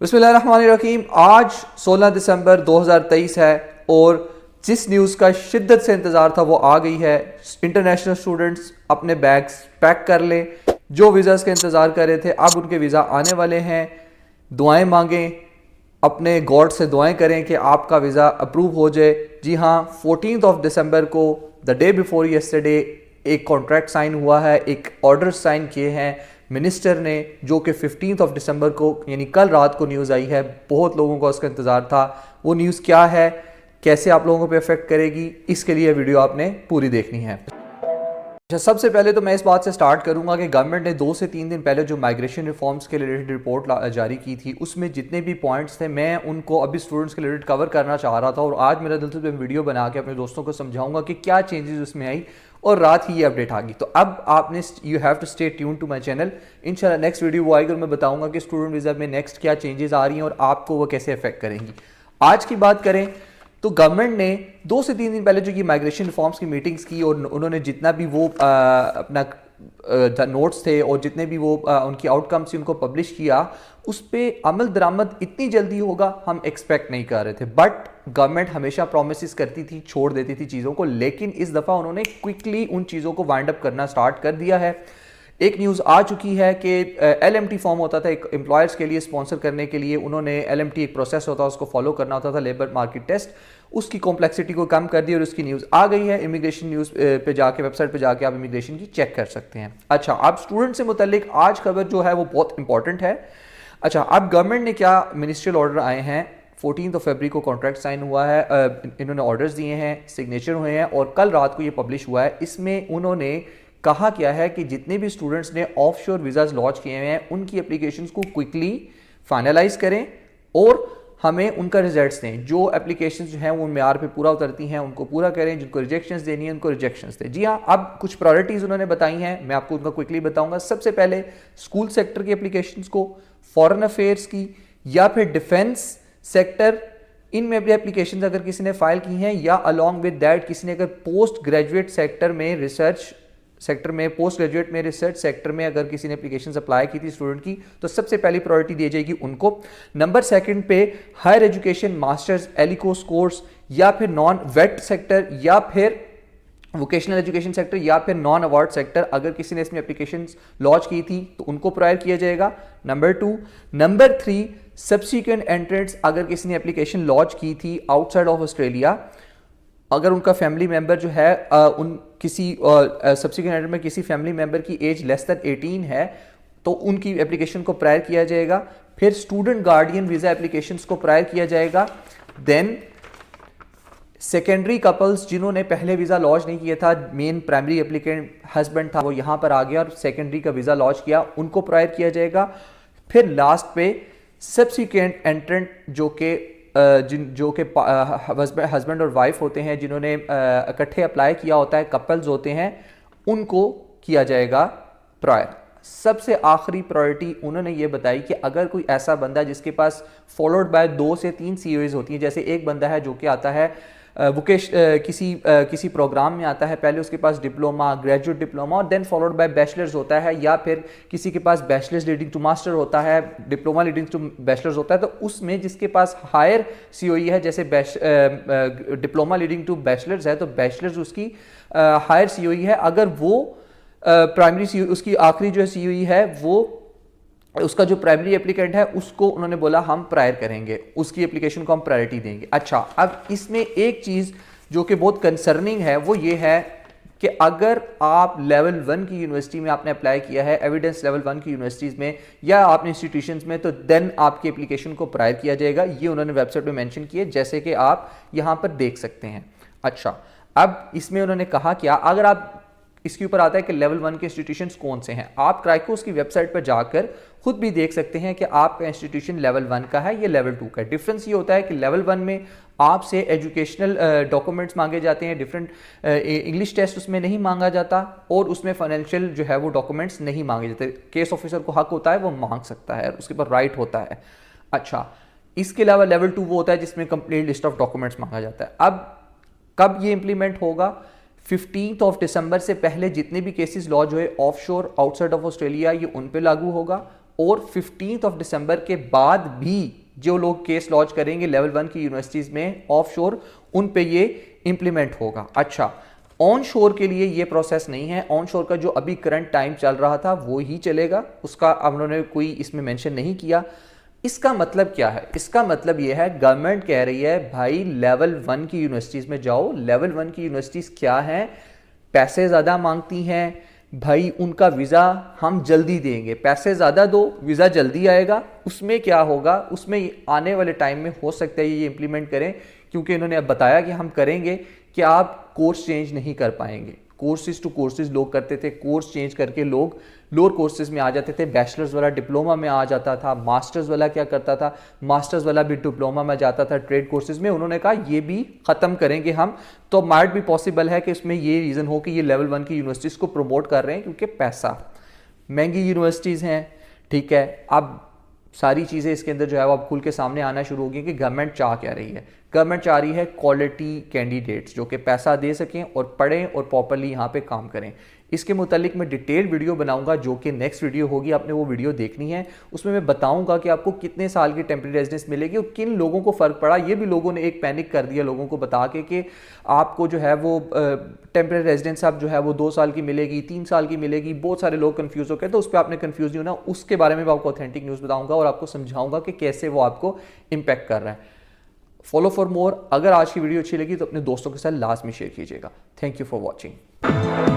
बिस्मिल्लाहिर्रहमानिर्रहीम। आज 16 दिसंबर 2023 है और जिस न्यूज़ का शिद्दत से इंतज़ार था वो आ गई है। इंटरनेशनल स्टूडेंट्स अपने बैग्स पैक कर लें। जो वीज़ाज़ का इंतज़ार कर रहे थे अब उनके वीज़ा आने वाले हैं। दुआएं मांगें, अपने गॉड से दुआएं करें कि आपका वीज़ा अप्रूव हो जाए। जी हाँ, 14 दिसंबर को द डे बिफोर यस्टरडे एक कॉन्ट्रैक्ट साइन हुआ है, एक ऑर्डर साइन किए हैं मिनिस्टर ने, जो कि 15 दिसंबर को यानी कल रात को न्यूज़ आई है। बहुत लोगों को उसका इंतज़ार था। वो न्यूज़ क्या है, कैसे आप लोगों पे अफेक्ट करेगी, इसके लिए वीडियो आपने पूरी देखनी है। अच्छा, सबसे पहले तो मैं इस बात से स्टार्ट करूंगा कि गवर्नमेंट ने 2 से 3 दिन पहले जो माइग्रेशन रिफॉर्म्स के रिलेटेड रिपोर्ट जारी की थी, उसमें जितने भी पॉइंट्स थे मैं उनको अभी स्टूडेंट्स के रिलेटेड कवर करना चाह रहा था और आज मेरा दिल से मैं वीडियो बना के अपने दोस्तों को समझाऊंगा कि क्या चेंजेस उसमें आई और रात ही ये अपडेट आ गई। तो अब आपने you have to stay tune to my channel. इंशाल्लाह नेक्स्ट वीडियो वो आएगी और मैं बताऊंगा कि स्टूडेंट वीज़ा में नेक्स्ट क्या चेंजेस आ रही हैं और आपको वो कैसे अफेक्ट करेंगी। आज की बात करें तो गवर्नमेंट ने 2 से 3 दिन पहले जो ये माइग्रेशन रिफॉर्म्स की मीटिंग्स की और उन्होंने जितना भी वो अपना नोट्स थे और जितने भी वो उनकी आउटकम्स थी उनको पब्लिश किया, उस पर अमल दरामद इतनी जल्दी होगा हम एक्सपेक्ट नहीं कर रहे थे। बट गवर्नमेंट हमेशा प्रोमिस करती थी, छोड़ देती थी चीज़ों को, लेकिन इस दफ़ा उन्होंने क्विकली उन चीज़ों को वाइंड अप करना स्टार्ट कर दिया है। एक न्यूज़ आ चुकी है कि LMT फॉर्म होता था एक एम्प्लॉयर्स के लिए स्पॉन्सर करने के लिए, उन्होंने LMT एक प्रोसेस होता है उसको फॉलो करना होता था, लेबर मार्केट टेस्ट, उसकी कॉम्प्लेक्सिटी को कम कर दी और उसकी न्यूज़ आ गई है। इमिग्रेशन न्यूज़ पे जाके, वेबसाइट पे जाके आप इमिग्रेशन की चेक कर सकते हैं। अच्छा, अब स्टूडेंट से मुतल्लिक आज खबर जो है वो बहुत इंपॉर्टेंट है। अच्छा, अब गवर्नमेंट ने क्या मिनिस्ट्रियल ऑर्डर आए हैं, 14 फरवरी को कॉन्ट्रैक्ट साइन हुआ है, इन्होंने ऑर्डर्स दिए हैं, सिग्नेचर हुए हैं और कल रात को ये पब्लिश हुआ है। इसमें उन्होंने कहा क्या है कि जितने भी स्टूडेंट्स ने ऑफशोर वीज़ाज लॉन्च किए हुए हैं उनकी एप्लीकेशंस को क्विकली फाइनलाइज करें और हमें उनका रिजल्ट्स दें। जो एप्लीकेशंस जो हैं वो म्यार पे पूरा उतरती हैं उनको पूरा करें, जिनको रिजेक्शंस देनी है उनको रिजेक्शंस दें। जी हाँ, अब कुछ प्रायोरिटीज़ उन्होंने बताई हैं, मैं आपको उनका क्विकली बताऊंगा। सबसे पहले स्कूल सेक्टर की एप्लीकेशंस को, फॉरेन अफेयर्स की या फिर डिफेंस सेक्टर, इनमें भी एप्लीकेशंस अगर किसी ने फाइल की हैं, या अलॉन्ग विद दैट किसी ने अगर पोस्ट ग्रेजुएट सेक्टर में, रिसर्च सेक्टर में, पोस्ट ग्रेजुएट में, रिसर्च सेक्टर में अगर किसी ने एप्लीकेशन अप्लाई की थी स्टूडेंट की, तो सबसे पहली प्रायोरिटी दी जाएगी उनको। नंबर सेकंड पे हायर एजुकेशन, मास्टर्स, एलिकोस कोर्स या फिर नॉन वेट सेक्टर या फिर वोकेशनल एजुकेशन सेक्टर या फिर नॉन अवार्ड सेक्टर, अगर किसी ने इसमें एप्लीकेशन लॉन्च की थी तो उनको प्रायर किया जाएगा, नंबर 2। नंबर 3, सब्सिक्वेंट एंट्रेंट्स, अगर किसी ने एप्लीकेशन लॉन्च की थी आउटसाइड ऑफ ऑस्ट्रेलिया, अगर उनका फैमिली मेंबर जो है उन किसी सब्सिक्वेंट में किसी फैमिली मेंबर की एज लेस देन 18 है तो उनकी एप्लीकेशन को प्रायर किया जाएगा। फिर स्टूडेंट गार्डियन वीज़ा एप्लीकेशंस को प्रायर किया जाएगा। देन सेकेंडरी कपल्स जिन्होंने पहले वीज़ा लॉन्च नहीं किया था, मेन प्राइमरी एप्लीकेंट हस्बैंड था वो यहाँ पर आ गया और सेकेंडरी का वीज़ा लॉन्च किया, उनको प्रायर किया जाएगा। फिर लास्ट पे सब्सिक्वेंट एंट्रेंट जो कि हस्बैंड और वाइफ होते हैं, जिन्होंने इकट्ठे अप्लाई किया होता है, कपल्स होते हैं, उनको किया जाएगा प्रायर। सबसे आखिरी प्रायोरिटी उन्होंने ये बताई कि अगर कोई ऐसा बंदा जिसके पास फॉलोड बाय 2 से 3 COEs होती हैं, जैसे एक बंदा है जो कि आता है किसी प्रोग्राम में आता है, पहले उसके पास डिप्लोमा, ग्रेजुएट डिप्लोमा और देन फॉलोड बाय बैचलर्स होता है, या फिर किसी के पास बैचलर्स लीडिंग टू मास्टर होता है, डिप्लोमा लीडिंग टू बैचलर्स होता है, तो उसमें जिसके पास हायर COE है, जैसे डिप्लोमा लीडिंग टू बैचलर्स है तो बैचलर्स उसकी हायर COE है, अगर वो प्राइमरी COE उसकी आखिरी जो COE है वो उसका जो प्राइमरी एप्लीकेंट है उसको उन्होंने बोला हम प्रायर करेंगे, उसकी एप्लीकेशन को हम प्रायोरिटी देंगे। अच्छा, अब इसमें एक चीज़ जो कि बहुत कंसर्निंग है वो ये है कि अगर आप लेवल 1 की यूनिवर्सिटी में आपने अप्लाई किया है, एविडेंस लेवल 1 की यूनिवर्सिटीज़ में या आपने इंस्टीट्यूशंस में, तो देन आपकी एप्लीकेशन को प्रायर किया जाएगा। ये उन्होंने वेबसाइट पे मेंशन किए, जैसे कि आप यहाँ पर देख सकते हैं। अच्छा, अब इसमें उन्होंने कहा क्या, अगर आप इसके ऊपर आता है कि लेवल 1 के इंस्टीट्यूशंस कौन से हैं, आप क्राइकोस की वेबसाइट पर जाकर खुद भी देख सकते हैं कि आपका इंस्टीट्यूशन लेवल 1 का है या लेवल 2 का है। डिफरेंस ये होता है कि लेवल 1 में आपसे एजुकेशनल डॉक्यूमेंट्स मांगे जाते हैं, डिफरेंट इंग्लिश टेस्ट उसमें नहीं मांगा जाता और उसमें फाइनेंशियल जो है वो डॉक्यूमेंट्स नहीं मांगे जाते। केस ऑफिसर को हक होता है, वो मांग सकता है, उसके ऊपर राइट होता है। अच्छा, इसके अलावा लेवल 2 वो होता है जिसमें कंप्लीट लिस्ट ऑफ डॉक्यूमेंट्स मांगा जाता है। अब कब ये इंप्लीमेंट होगा, 15 दिसंबर से पहले जितने भी केसेस लॉन्च हुए ऑफशोर आउटसाइड ऑफ ऑस्ट्रेलिया, ये उन पे लागू होगा और 15 ऑफ दिसंबर के बाद भी जो लोग केस लॉन्च करेंगे लेवल 1 की यूनिवर्सिटीज में ऑफशोर, उन पे ये इंप्लीमेंट होगा। अच्छा, ऑन शोर के लिए ये प्रोसेस नहीं है। ऑन शोर का जो अभी करंट टाइम चल रहा था वो ही चलेगा, उसका अब उन्होंने कोई इसमें मेंशन नहीं किया। इसका मतलब क्या है? इसका मतलब ये है गवर्नमेंट कह रही है भाई लेवल 1 की यूनिवर्सिटीज में जाओ। लेवल 1 की यूनिवर्सिटीज क्या है? पैसे ज़्यादा मांगती हैं भाई, उनका वीज़ा हम जल्दी देंगे, पैसे ज़्यादा दो वीज़ा जल्दी आएगा। उसमें क्या होगा, उसमें आने वाले टाइम में हो सकता है ये इंप्लीमेंट करें, क्योंकि इन्होंने अब बताया कि हम करेंगे कि आप कोर्स चेंज नहीं कर पाएंगे। कोर्सेज टू कोर्सेज लोग करते थे, कोर्स चेंज करके लोग लोअर कोर्सेज में आ जाते थे, बैचलर्स वाला डिप्लोमा में आ जाता था, मास्टर्स वाला क्या करता था, मास्टर्स वाला भी डिप्लोमा में जाता था ट्रेड कोर्सेज में। उन्होंने कहा ये भी ख़त्म करेंगे हम। तो माइट भी पॉसिबल है कि इसमें ये रीज़न हो कि ये लेवल 1 की यूनिवर्सिटीज़ को प्रमोट कर रहे हैं, क्योंकि पैसा, महंगी यूनिवर्सिटीज़ हैं, ठीक है। अब सारी चीज़ें इसके अंदर जो है वो अब खुल के सामने आना शुरू होगी कि गवर्नमेंट चाह क्या रही है। गवर्नमेंट चाह रही है क्वालिटी कैंडिडेट्स जो कि पैसा दे सकें और पढ़ें और प्रॉपर्ली यहाँ पे काम करें। इसके मुतालिक मैं डिटेल वीडियो बनाऊंगा, जो कि नेक्स्ट वीडियो होगी, आपने वो वीडियो देखनी है। उसमें मैं बताऊंगा कि आपको कितने साल की टेम्परेरी रेजिडेंस मिलेगी और किन लोगों को फ़र्क पड़ा। ये भी लोगों ने एक पैनिक कर दिया लोगों को बता के कि आपको जो है वो टेम्परेरी रेजिडेंस अब जो है वो 2 साल की मिलेगी, 3 साल की मिलेगी। बहुत सारे लोग कन्फ्यूज़ हो गए, तो उस पर आपने कन्फ्यूज़ नहीं होना। उसके बारे में मैं आपको ऑथेंटिक न्यूज़ बताऊँगा और आपको समझाऊँगा कि कैसे वो आपको इम्पैक्ट कर रहा है। Follow for more. अगर आज की वीडियो अच्छी लगी तो अपने दोस्तों के साथ लास्ट में शेयर कीजिएगा। Thank you for watching.